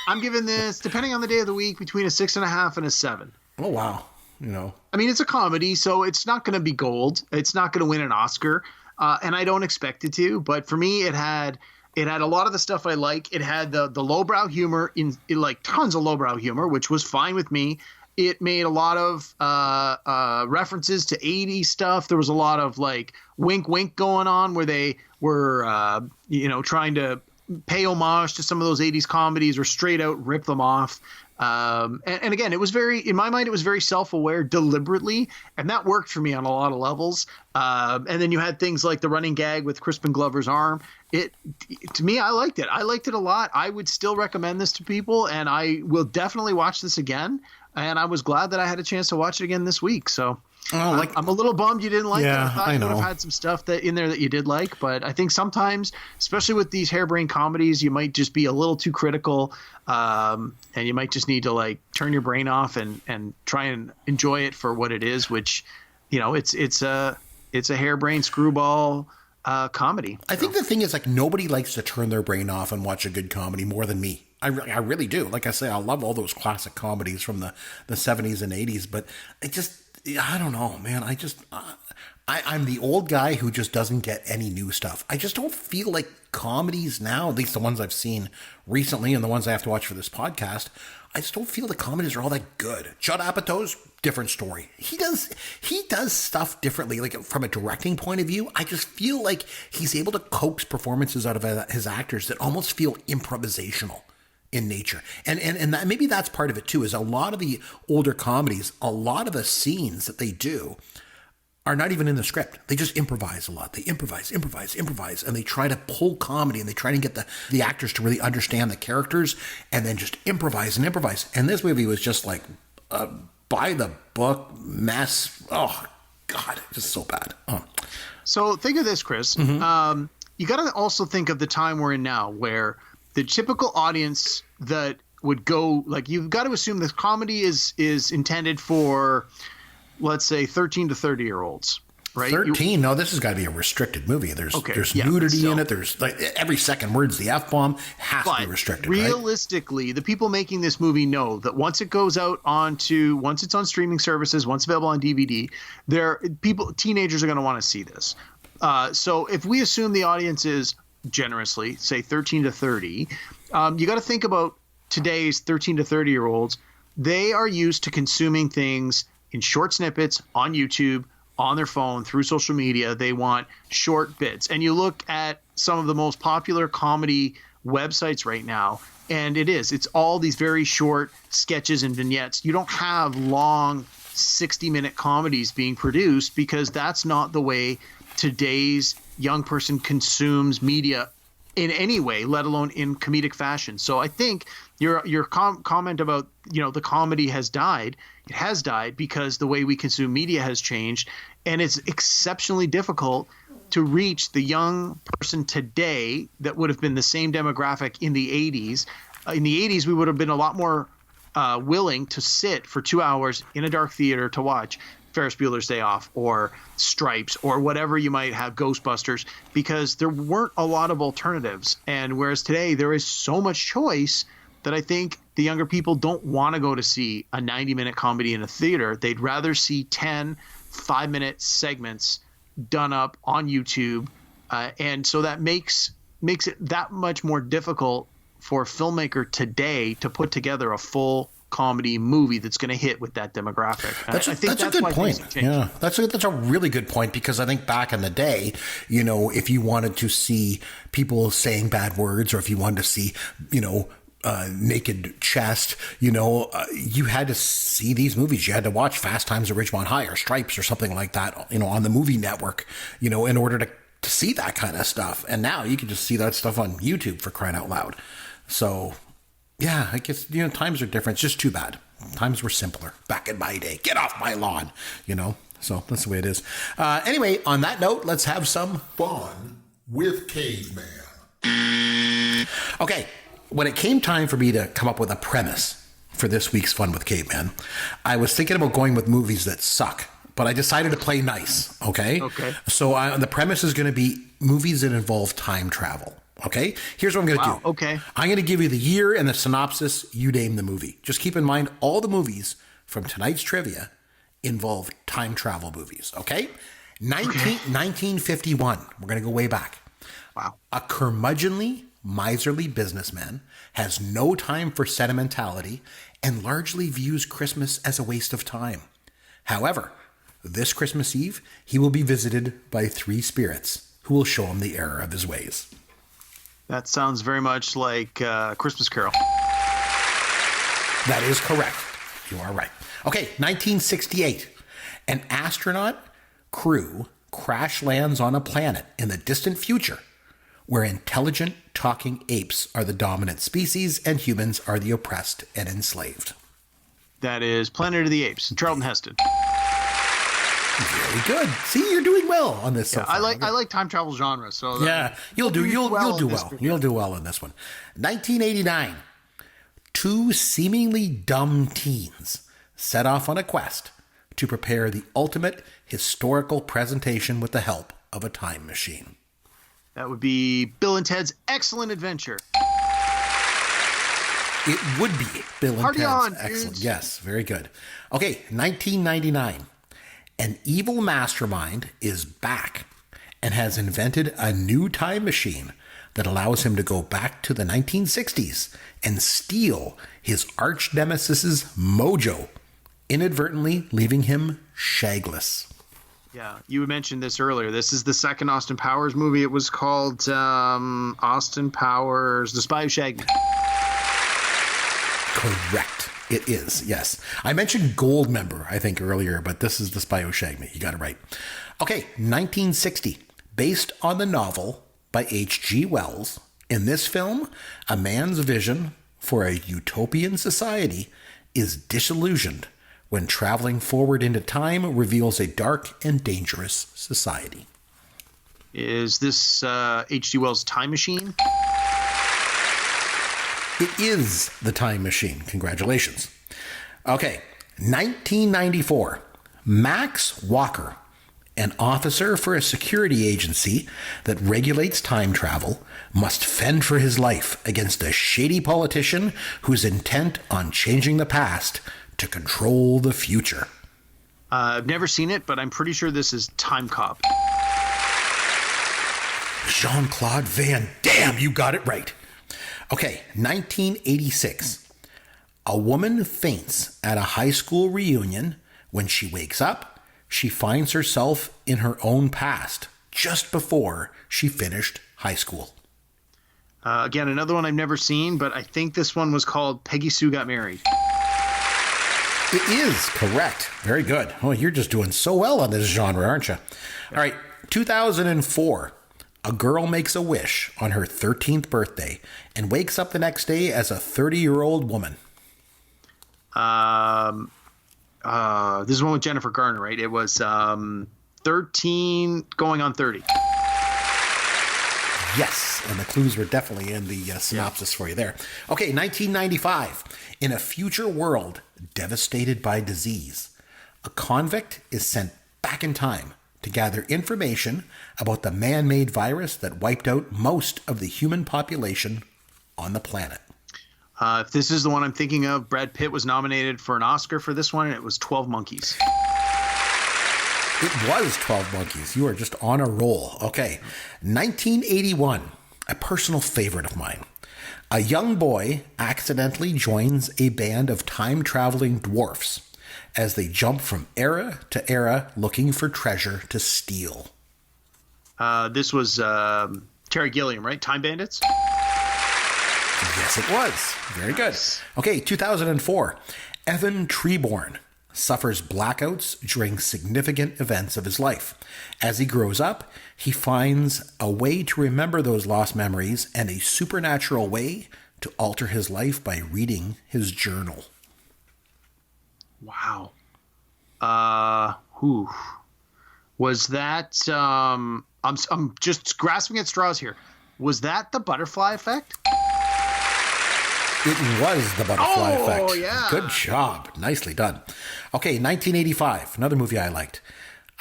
I'm giving this, depending on the day of the week, between a 6.5 and a 7. Oh, wow. I mean, it's a comedy, so it's not going to be gold. It's not going to win an Oscar, and I don't expect it to. But for me, it had a lot of the stuff I like. It had the lowbrow humor like tons of lowbrow humor, which was fine with me. It made a lot of references to 80s stuff. There was a lot of like wink wink going on where they were trying to pay homage to some of those 80s comedies or straight out rip them off. And again, it was in my mind, it was very self-aware deliberately. And that worked for me on a lot of levels. And then you had things like the running gag with Crispin Glover's arm. To me, I liked it. I liked it a lot. I would still recommend this to people, and I will definitely watch this again. And I was glad that I had a chance to watch it again this week. So I'm a little bummed you didn't like it. I thought you would have had some stuff in there that you did like. But I think sometimes, especially with these harebrained comedies, you might just be a little too critical. And you might just need to like turn your brain off and try and enjoy it for what it is, which, it's a harebrained screwball comedy. I think the thing is, like, nobody likes to turn their brain off and watch a good comedy more than me. I really do. Like I say, I love all those classic comedies from the 70s and 80s, but I don't know, man. I'm the old guy who just doesn't get any new stuff. I just don't feel like comedies now, at least the ones I've seen recently and the ones I have to watch for this podcast, I just don't feel the comedies are all that good. Judd Apatow's different story. He does stuff differently, like from a directing point of view. I just feel like he's able to coax performances out of his actors that almost feel improvisational in nature. And that, maybe that's part of it too, is a lot of the older comedies, a lot of the scenes that they do are not even in the script. They just improvise a lot. They improvise, and they try to pull comedy, and they try to get the actors to really understand the characters, and then just improvise. And this movie was just like by the book mess. Oh God, just so bad. Oh. So think of this, Chris. Mm-hmm. You got to also think of the time we're in now, where the typical audience that would go, like, you've got to assume this comedy is intended for, let's say, 13 to 30-year-olds. right? 13? No, this has got to be a restricted movie. There's nudity in it. There's like every second word's the F-bomb. Has to be restricted, realistically, the people making this movie know that once it goes out once it's on streaming services, once available on DVD, teenagers are going to want to see this. So if we assume the audience is generously, say 13 to 30, you got to think about today's 13 to 30-year-olds. They are used to consuming things in short snippets on YouTube, on their phone, through social media. They want short bits. And you look at some of the most popular comedy websites right now, and it's all these very short sketches and vignettes. You don't have long 60-minute comedies being produced because that's not the way today's young person consumes media in any way, let alone in comedic fashion. So I think your comment about, the comedy has died. It has died because the way we consume media has changed, and it's exceptionally difficult to reach the young person today that would have been the same demographic in the 80s. In the 80s, we would have been a lot more willing to sit for 2 hours in a dark theater to watch Ferris Bueller's Day Off or Stripes or whatever you might have, Ghostbusters, because there weren't a lot of alternatives. And whereas today there is so much choice that I think the younger people don't want to go to see a 90-minute comedy in a theater. They'd rather see 10 5-minute segments done up on YouTube. And so that makes it that much more difficult for a filmmaker today to put together a full comedy movie that's going to hit with that demographic. That's a good point. Yeah, that's a really good point, because I think back in the day, if you wanted to see people saying bad words, or if you wanted to see, naked chest, you had to see these movies. You had to watch Fast Times at Ridgemont High or Stripes or something like that, on the movie network, in order to see that kind of stuff. And now you can just see that stuff on YouTube, for crying out loud. So yeah, I guess, times are different. It's just too bad. Times were simpler back in my day. Get off my lawn, So that's the way it is. Anyway, on that note, let's have some fun with Caveman. Okay, when it came time for me to come up with a premise for this week's Fun with Caveman, I was thinking about going with movies that suck, but I decided to play nice, okay? Okay. So the premise is going to be movies that involve time travel. Okay, here's what I'm going to do. Okay. I'm going to give you the year and the synopsis. You name the movie. Just keep in mind, all the movies from tonight's trivia involve time travel movies. Okay? 1951. We're going to go way back. Wow. A curmudgeonly, miserly businessman has no time for sentimentality and largely views Christmas as a waste of time. However, this Christmas Eve, he will be visited by 3 spirits who will show him the error of his ways. That sounds very much like Christmas Carol. That is correct. You are right. Okay, 1968. An astronaut crew crash lands on a planet in the distant future where intelligent talking apes are the dominant species and humans are the oppressed and enslaved. That is Planet of the Apes, Charlton Heston. Very good. See, you're doing well on this. Yeah, so far. I like time travel genre. So yeah, you'll do well. You'll do well in this one. 1989. 2 seemingly dumb teens set off on a quest to prepare the ultimate historical presentation with the help of a time machine. That would be Bill and Ted's Excellent Adventure. It would be Bill and Party Ted's on, Excellent. dudes. Yes, very good. Okay, 1999. An evil mastermind is back and has invented a new time machine that allows him to go back to the 1960s and steal his arch nemesis's mojo, inadvertently leaving him shagless. Yeah, you mentioned this earlier. This is the second Austin Powers movie. It was called Austin Powers, The Spy Who Shagged Me. Correct. It is, yes. I mentioned Goldmember, I think, earlier, but this is The Spy Who Shagged Me. You got it right. Okay, 1960. Based on the novel by H.G. Wells, in this film, a man's vision for a utopian society is disillusioned when traveling forward into time reveals a dark and dangerous society. Is this H.G. Wells' Time Machine? It is The Time Machine. Congratulations. Okay, 1994. Max Walker, An officer for a security agency that regulates time travel must fend for his life against a shady politician who's intent on changing the past to control the future. I've never seen it, but I'm pretty sure this is Time Cop. Jean-Claude Van Damme, you got it right. Okay, 1986. A woman faints at a high school reunion. When she wakes up, she finds herself in her own past just before she finished high school. Again, another one I've never seen, but I think this one was called Peggy Sue Got Married. It is correct. Very good. Oh, you're just doing so well on this genre, aren't you? All right, 2004. A girl makes a wish on her 13th birthday and wakes up the next day as a 30-year-old woman. This is one with Jennifer Garner, right? It was 13 going on 30. Yes, and the clues were definitely in the synopsis for you there. Okay, 1995. In a future world devastated by disease, a convict is sent back in time to gather information about the man-made virus that wiped out most of the human population on the planet. If this is the one I'm thinking of, Brad Pitt was nominated for an Oscar for this one, and it was 12 Monkeys. It was 12 Monkeys. You are just on a roll. Okay, 1981, a personal favorite of mine. A young boy accidentally joins a band of time-traveling dwarfs as they jump from era to era looking for treasure to steal. This was Terry Gilliam, right? Time Bandits? Yes, it was. Very good. Okay, 2004. Evan Treborn suffers blackouts during significant events of his life. As he grows up, he finds a way to remember those lost memories and a supernatural way to alter his life by reading his journal. Wow. Was that I'm just grasping at straws here. Was that the butterfly effect? It was the butterfly effect. Oh, yeah. Good job. Nicely done. Okay, 1985, another movie I liked.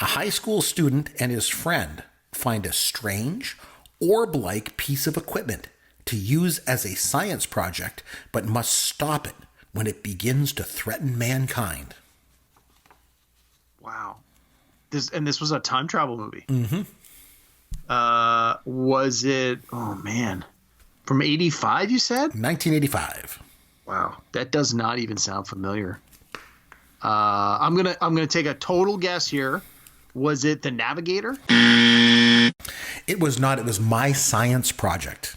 A high school student and his friend find a strange, orb-like piece of equipment to use as a science project, but must stop it when it begins to threaten mankind. Wow. This was a time travel movie. Mm-hmm. Was it? Oh man, from 85? You said 1985. Wow, that does not even sound familiar. I'm gonna take a total guess here. Was it The Navigator? It was not. It was My Science Project.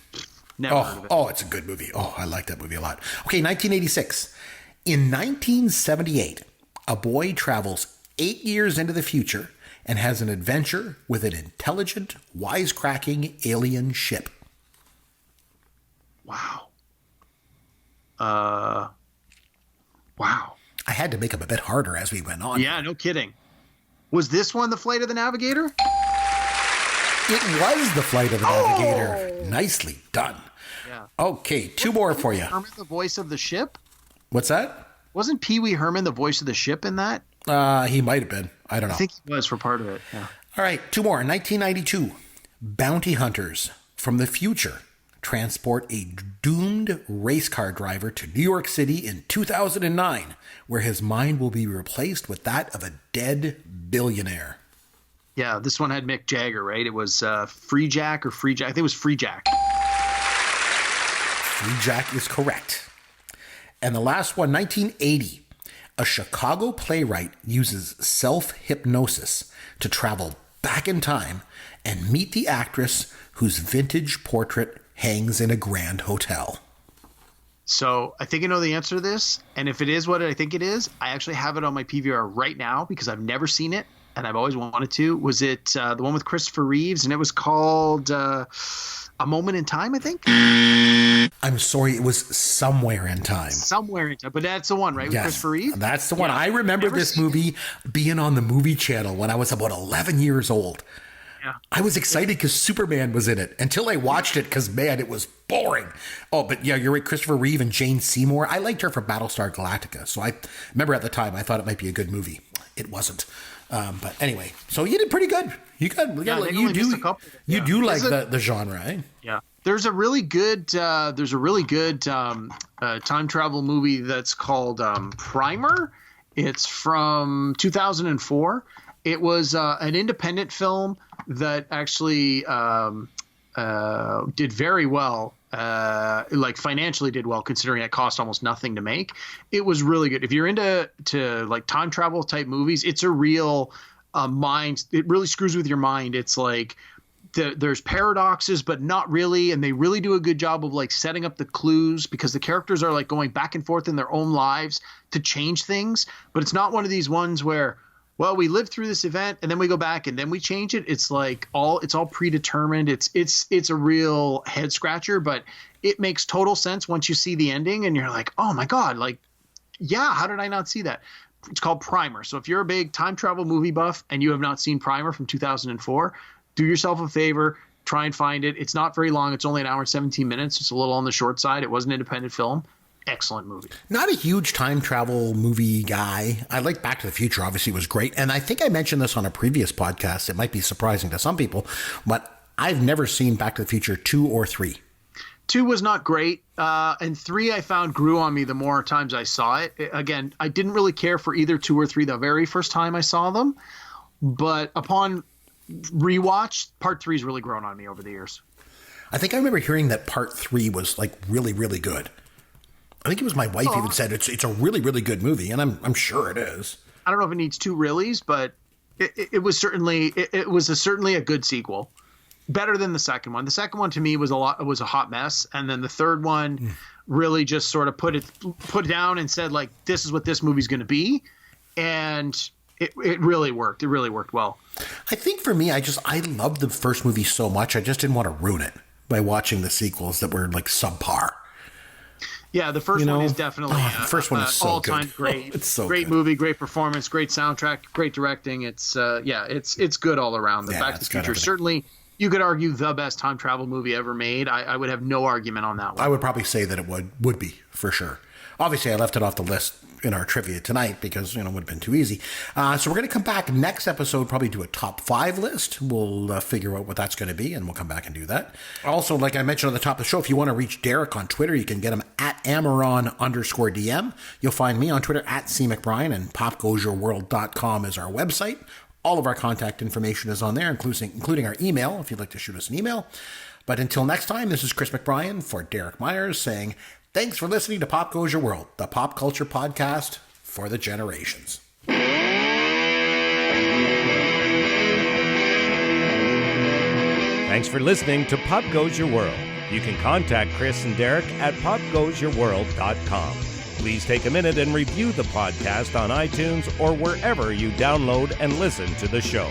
Never heard of it. Oh, it's a good movie. Oh, I like that movie a lot. Okay, 1986. In 1978, a boy travels 8 years into the future and has an adventure with an intelligent, wisecracking alien ship. Wow. Wow. I had to make them a bit harder as we went on. Yeah, no kidding. Was this one The Flight of the Navigator? It was The Flight of the Navigator. Nicely done. Yeah. Okay, two more for you. Herman the voice of the ship? What's that? Wasn't Pee Wee Herman the voice of the ship in that? He might have been. I don't know. I think he was for part of it. Yeah. All right, two more. 1992, bounty hunters from the future transport a doomed race car driver to New York City in 2009, where his mind will be replaced with that of a dead billionaire. Yeah, this one had Mick Jagger, right? It was Free Jack or Free Jack. I think it was Free Jack. Free Jack is correct. And the last one, 1980. A Chicago playwright uses self-hypnosis to travel back in time and meet the actress whose vintage portrait hangs in a grand hotel. So I think I know the answer to this. And if it is what I think it is, I actually have it on my PVR right now because I've never seen it and I've always wanted to. Was it the one with Christopher Reeves? And it was called A Moment in Time, I think? I'm sorry, it was Somewhere in Time. Somewhere in Time. But that's the one, right? With Christopher Reeves? That's the one. Yeah, I remember this movie being on the movie channel when I was about 11 years old. Yeah. I was excited because Superman was in it until I watched it because, man, it was boring. Oh, but yeah, you're right. Christopher Reeve and Jane Seymour. I liked her for Battlestar Galactica. So I remember at the time I thought it might be a good movie. it wasn't. But anyway, so you did pretty good. You do like the genre, eh? Yeah. There's a really good time travel movie that's called Primer. It's from 2004. It was an independent film that actually did very well. Like financially did well, considering it cost almost nothing to make. It was really good. If you're into like time travel type movies, it's a real mind. It really screws with your mind. It's like there's paradoxes, but not really, and they really do a good job of like setting up the clues, because the characters are like going back and forth in their own lives to change things. But it's not one of these ones where, well, we lived through this event and then we go back and then we change it. It's like it's all predetermined. It's a real head scratcher, but it makes total sense once you see the ending and you're like, oh my God, like, yeah, how did I not see that? It's called Primer. So if you're a big time travel movie buff and you have not seen Primer from 2004, do yourself a favor, try and find it. It's not very long. It's only an hour and 17 minutes. It's a little on the short side. It was an independent film. Excellent movie. Not a huge time travel movie guy. I like Back to the Future. Obviously, it was great. And I think I mentioned this on a previous podcast. It might be surprising to some people, but I've never seen Back to the Future 2 or 3. 2 was not great. And 3 I found grew on me the more times I saw it. Again, I didn't really care for either 2 or 3 the very first time I saw them. But upon rewatch, part 3 has really grown on me over the years. I think I remember hearing that part 3 was like really, really good. I think it was my wife even said it's a really, really good movie, and I'm sure it is. I don't know if it needs 2 reallys, but it was certainly a good sequel. Better than the second one. The second one to me was a hot mess, and then the third one really just sort of put it down and said, like, this is what this movie's going to be, and it really worked. It really worked well. I think for me, I loved the first movie so much, I just didn't want to ruin it by watching the sequels that were like subpar. Yeah, the first one is definitely the first one is so all-time good. great. It's so great good. movie, great performance, great soundtrack, great directing. It's good all around. The Back to the Future, certainly you could argue the best time travel movie ever made. I would have no argument on that one. I would probably say that it would be, for sure. Obviously, I left it off the list in our trivia tonight because, it would have been too easy. So we're going to come back next episode, probably do a top 5 list. We'll figure out what that's going to be, and we'll come back and do that. Also, like I mentioned on the top of the show, if you want to reach Derek on Twitter, you can get him at Amaron_DM. You'll find me on Twitter at CMcBrien, and popgoesyourworld.com is our website. All of our contact information is on there, including our email, if you'd like to shoot us an email. But until next time, this is Chris McBrien for Derek Myers saying, thanks for listening to Pop Goes Your World, the pop culture podcast for the generations. Thanks for listening to Pop Goes Your World. You can contact Chris and Derek at popgoesyourworld.com. Please take a minute and review the podcast on iTunes or wherever you download and listen to the show.